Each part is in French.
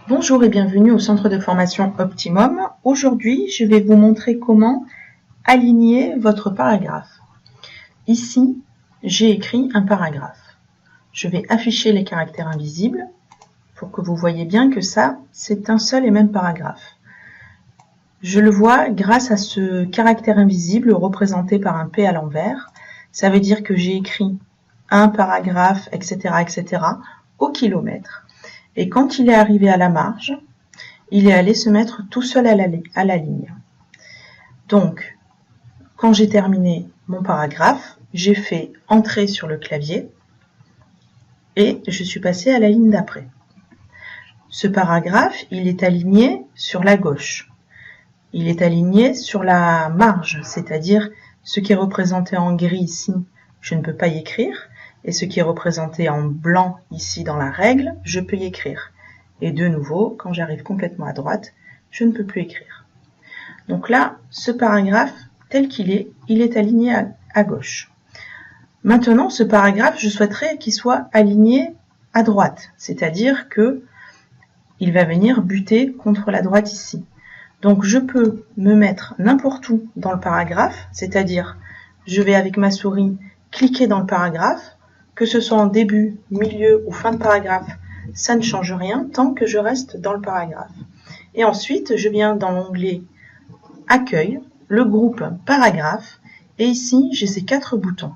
Bonjour et bienvenue au centre de formation Optimum. Aujourd'hui, je vais vous montrer comment aligner votre paragraphe. Ici, j'ai écrit un paragraphe. Je vais afficher les caractères invisibles pour que vous voyez bien que ça, c'est un seul et même paragraphe. Je le vois grâce à ce caractère invisible représenté par un P à l'envers. Ça veut dire que j'ai écrit un paragraphe, etc., etc., au kilomètre. Et quand il est arrivé à la marge, il est allé se mettre tout seul à la ligne. Donc, quand j'ai terminé mon paragraphe, j'ai fait entrer sur le clavier et je suis passée à la ligne d'après. Ce paragraphe, il est aligné sur la gauche. Il est aligné sur la marge, c'est-à-dire ce qui est représenté en gris ici, je ne peux pas y écrire, et ce qui est représenté en blanc ici dans la règle, je peux y écrire. Et de nouveau, quand j'arrive complètement à droite, je ne peux plus écrire. Donc là, ce paragraphe, tel qu'il est, il est aligné à gauche. Maintenant, ce paragraphe, je souhaiterais qu'il soit aligné à droite, c'est-à-dire que il va venir buter contre la droite ici. Donc je peux me mettre n'importe où dans le paragraphe, c'est-à-dire je vais avec ma souris cliquer dans le paragraphe, que ce soit en début, milieu ou fin de paragraphe, ça ne change rien tant que je reste dans le paragraphe. Et ensuite, je viens dans l'onglet Accueil, le groupe Paragraphe, et ici, j'ai ces 4 boutons.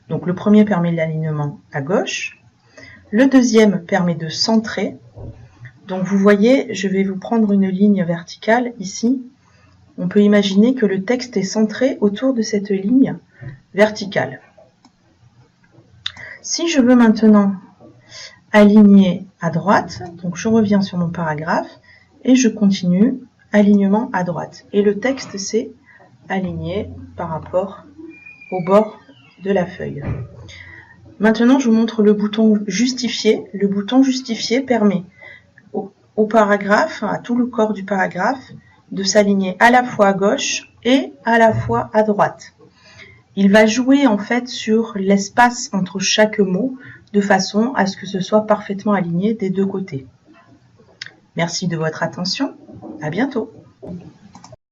Donc le premier permet l'alignement à gauche, le deuxième permet de centrer. Donc vous voyez, je vais vous prendre une ligne verticale ici. On peut imaginer que le texte est centré autour de cette ligne verticale. Si je veux maintenant aligner à droite, donc je reviens sur mon paragraphe et je continue alignement à droite. Et le texte s'est aligné par rapport au bord de la feuille. Maintenant, je vous montre le bouton justifier. Le bouton justifier permet au paragraphe, à tout le corps du paragraphe, de s'aligner à la fois à gauche et à la fois à droite. Il va jouer en fait sur l'espace entre chaque mot de façon à ce que ce soit parfaitement aligné des deux côtés. Merci de votre attention, à bientôt.